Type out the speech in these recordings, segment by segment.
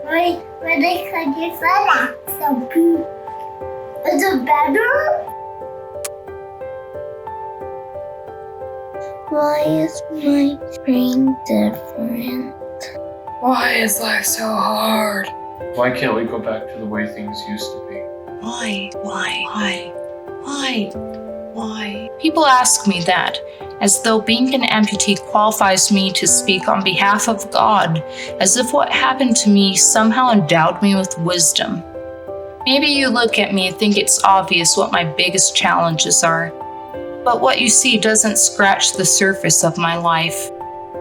Why they could you say that? So good. Is it better? Why is my brain different? Why is life so hard? Why can't we go back to the way things used to be? Why? People ask me that, as though being an amputee qualifies me to speak on behalf of God, as if what happened to me somehow endowed me with wisdom. Maybe you look at me and think it's obvious what my biggest challenges are, but what you see doesn't scratch the surface of my life.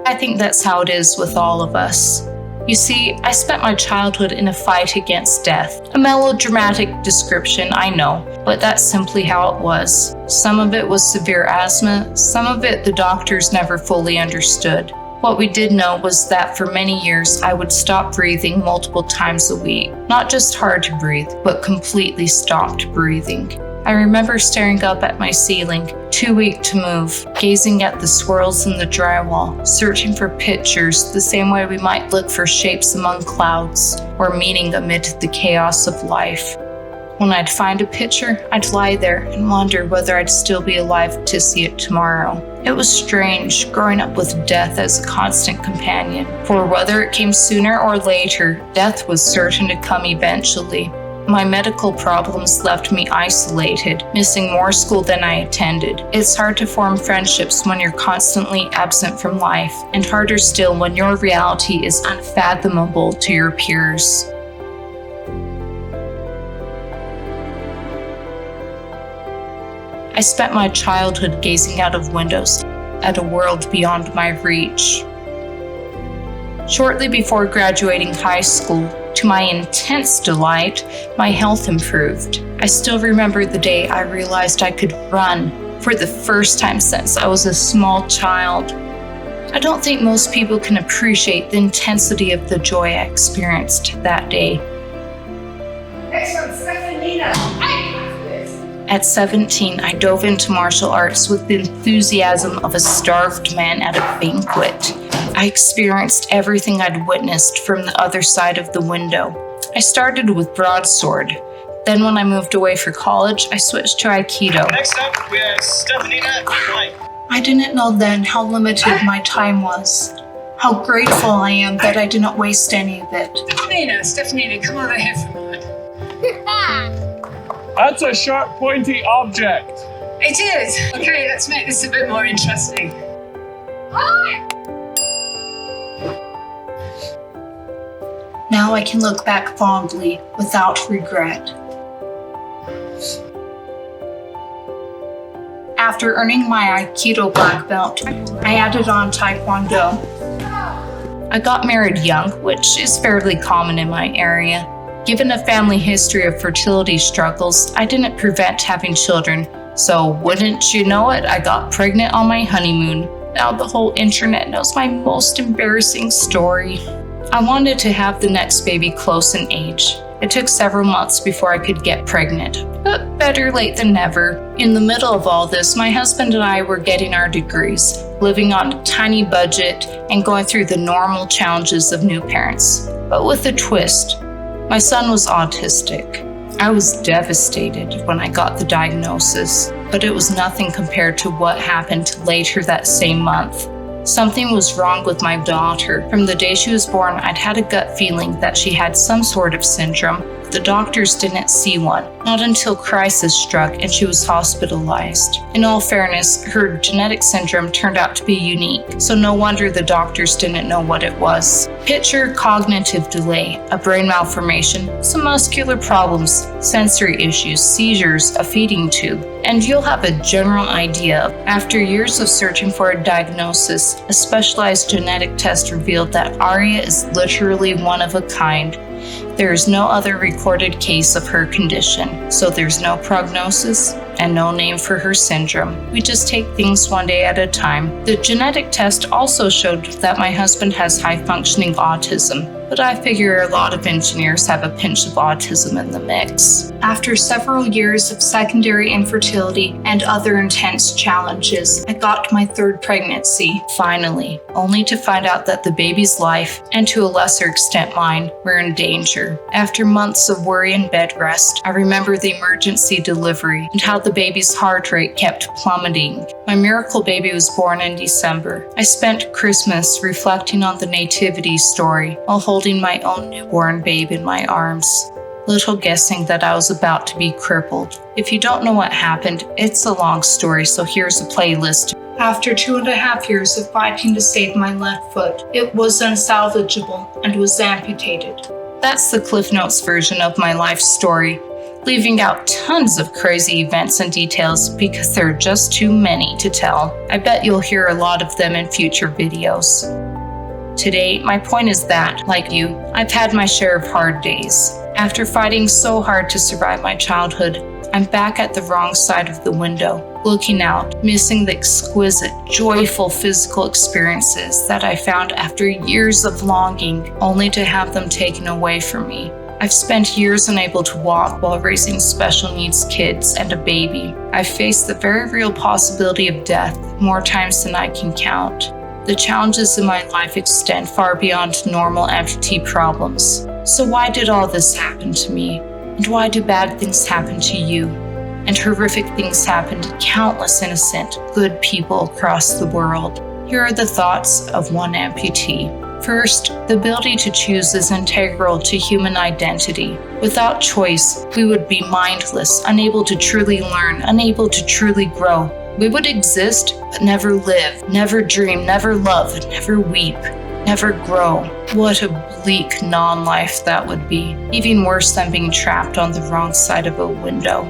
I think that's how it is with all of us. You see, I spent my childhood in a fight against death. A melodramatic description, I know, but that's simply how it was. Some of it was severe asthma, some of it the doctors never fully understood. What we did know was that for many years I would stop breathing multiple times a week. Not just hard to breathe, but completely stopped breathing. I remember staring up at my ceiling, too weak to move, gazing at the swirls in the drywall, searching for pictures the same way we might look for shapes among clouds or meaning amid the chaos of life. When I'd find a picture, I'd lie there and wonder whether I'd still be alive to see it tomorrow. It was strange growing up with death as a constant companion, for whether it came sooner or later, death was certain to come eventually. My medical problems left me isolated, missing more school than I attended. It's hard to form friendships when you're constantly absent from life, and harder still when your reality is unfathomable to your peers. I spent my childhood gazing out of windows at a world beyond my reach. Shortly before graduating high school, to my intense delight, my health improved. I still remember the day I realized I could run for the first time since I was a small child. I don't think most people can appreciate the intensity of the joy I experienced that day. Next one, Stefanina. At 17, I dove into martial arts with the enthusiasm of a starved man at a banquet. I experienced everything I'd witnessed from the other side of the window. I started with broadsword. Then when I moved away for college, I switched to Aikido. Next up, we have Stefanina. I didn't know then how limited my time was. How grateful I am that I didn't waste any of it. Stefanina, come over here for a moment. That's a sharp, pointy object. It is. Okay, let's make this a bit more interesting. Now I can look back fondly, without regret. After earning my Aikido black belt, I added on Taekwondo. I got married young, which is fairly common in my area. Given a family history of fertility struggles, I didn't prevent having children, so wouldn't you know it, I got pregnant on my honeymoon. Now the whole internet knows my most embarrassing story. I wanted to have the next baby close in age. It took several months before I could get pregnant, but better late than never. In the middle of all this, my husband and I were getting our degrees, living on a tiny budget, and going through the normal challenges of new parents. But with a twist. My son was autistic. I was devastated when I got the diagnosis, but it was nothing compared to what happened later that same month. Something was wrong with my daughter. From the day she was born, I'd had a gut feeling that she had some sort of syndrome. The doctors didn't see one, not until crisis struck and she was hospitalized. In all fairness, her genetic syndrome turned out to be unique, so no wonder the doctors didn't know what it was. Picture cognitive delay, a brain malformation, some muscular problems, sensory issues, seizures, a feeding tube, and you'll have a general idea. After years of searching for a diagnosis, a specialized genetic test revealed that Aria is literally one of a kind. There is no other recorded case of her condition, so there's no prognosis and no name for her syndrome. We just take things one day at a time. The genetic test also showed that my husband has high-functioning autism, but I figure a lot of engineers have a pinch of autism in the mix. After several years of secondary infertility and other intense challenges, I got my third pregnancy, finally, only to find out that the baby's life, and to a lesser extent mine, were in danger. After months of worry and bed rest, I remember the emergency delivery and how the baby's heart rate kept plummeting. My miracle baby was born in December. I spent Christmas reflecting on the nativity story while holding my own newborn babe in my arms, little guessing that I was about to be crippled. If you don't know what happened, it's a long story, so here's a playlist. After 2.5 years of fighting to save my left foot, it was unsalvageable and was amputated. That's the Cliff Notes version of my life story, leaving out tons of crazy events and details because there are just too many to tell. I bet you'll hear a lot of them in future videos. Today, my point is that, like you, I've had my share of hard days. After fighting so hard to survive my childhood, I'm back at the wrong side of the window, looking out, missing the exquisite, joyful physical experiences that I found after years of longing, only to have them taken away from me. I've spent years unable to walk while raising special needs kids and a baby. I've faced the very real possibility of death more times than I can count. The challenges in my life extend far beyond normal amputee problems. So why did all this happen to me? And why do bad things happen to you? And horrific things happen to countless innocent, good people across the world. Here are the thoughts of one amputee. First, the ability to choose is integral to human identity. Without choice, we would be mindless, unable to truly learn, unable to truly grow. We would exist, but never live, never dream, never love, never weep, never grow. What a bleak non-life that would be, even worse than being trapped on the wrong side of a window.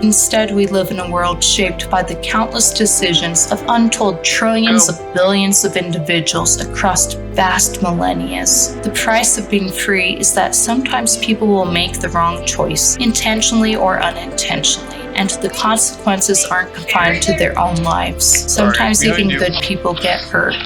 Instead, we live in a world shaped by the countless decisions of untold trillions of billions of individuals across vast millennia. The price of being free is that sometimes people will make the wrong choice, intentionally or unintentionally, and the consequences aren't confined to their own lives. Sometimes even good people get hurt.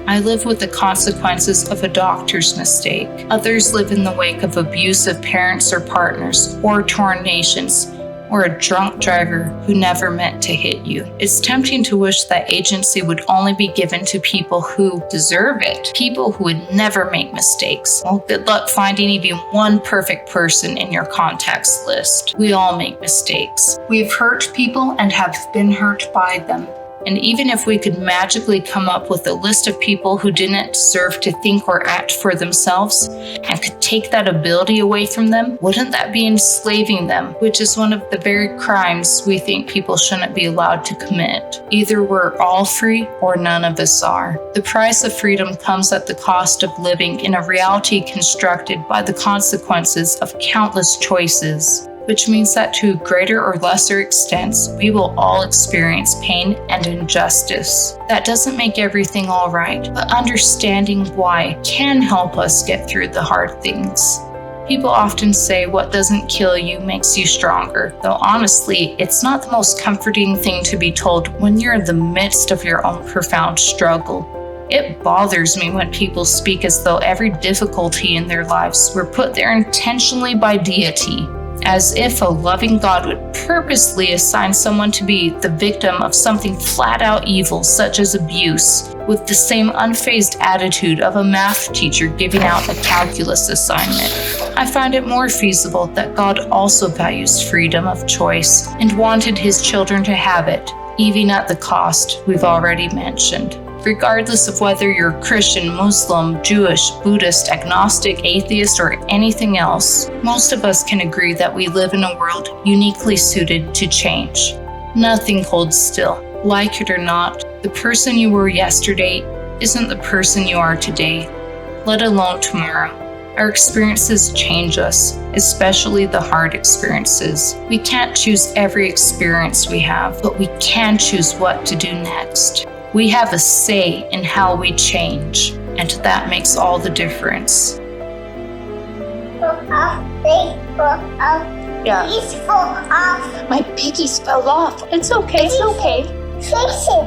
I live with the consequences of a doctor's mistake. Others live in the wake of abusive parents or partners, or torn nations, or a drunk driver who never meant to hit you. It's tempting to wish that agency would only be given to people who deserve it, people who would never make mistakes. Well, good luck finding even one perfect person in your contacts list. We all make mistakes. We've hurt people and have been hurt by them. And even if we could magically come up with a list of people who didn't deserve to think or act for themselves and could take that ability away from them, wouldn't that be enslaving them, which is one of the very crimes we think people shouldn't be allowed to commit? Either we're all free or none of us are. The price of freedom comes at the cost of living in a reality constructed by the consequences of countless choices, which means that to greater or lesser extents, we will all experience pain and injustice. That doesn't make everything all right, but understanding why can help us get through the hard things. People often say what doesn't kill you makes you stronger, though honestly, it's not the most comforting thing to be told when you're in the midst of your own profound struggle. It bothers me when people speak as though every difficulty in their lives were put there intentionally by deity, as if a loving God would purposely assign someone to be the victim of something flat-out evil, such as abuse, with the same unfazed attitude of a math teacher giving out a calculus assignment. I find it more feasible that God also values freedom of choice and wanted his children to have it, even at the cost we've already mentioned. Regardless of whether you're Christian, Muslim, Jewish, Buddhist, agnostic, atheist, or anything else, most of us can agree that we live in a world uniquely suited to change. Nothing holds still. Like it or not, the person you were yesterday isn't the person you are today, let alone tomorrow. Our experiences change us, especially the hard experiences. We can't choose every experience we have, but we can choose what to do next. We have a say in how we change, and that makes all the difference. Yeah. It's fall off. My piggies fell off. It's okay, it's okay. Fix it.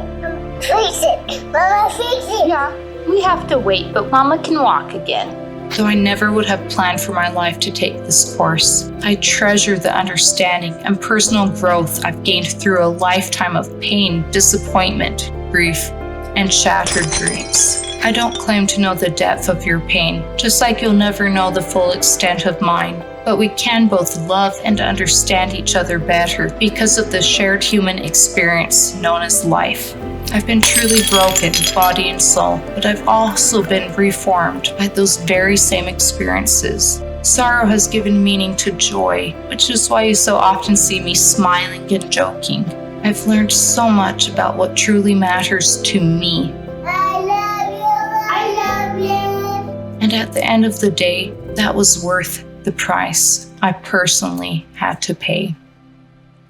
Fix it. Mama, fix it. Yeah, we have to wait, but Mama can walk again. Though I never would have planned for my life to take this course, I treasure the understanding and personal growth I've gained through a lifetime of pain, disappointment, grief, and shattered dreams. I don't claim to know the depth of your pain, just like you'll never know the full extent of mine. But we can both love and understand each other better because of the shared human experience known as life. I've been truly broken, body and soul, but I've also been reformed by those very same experiences. Sorrow has given meaning to joy, which is why you so often see me smiling and joking. I've learned so much about what truly matters to me. I love you. I love you. And at the end of the day, that was worth the price I personally had to pay.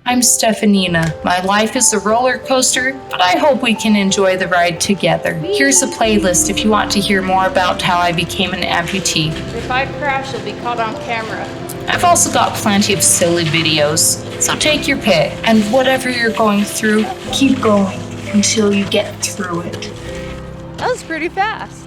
I'm Stefanina. My life is a roller coaster, but I hope we can enjoy the ride together. Here's a playlist if you want to hear more about how I became an amputee. If I crash, it'll be caught on camera. I've also got plenty of silly videos, so take your pick. And whatever you're going through, keep going until you get through it. That was pretty fast.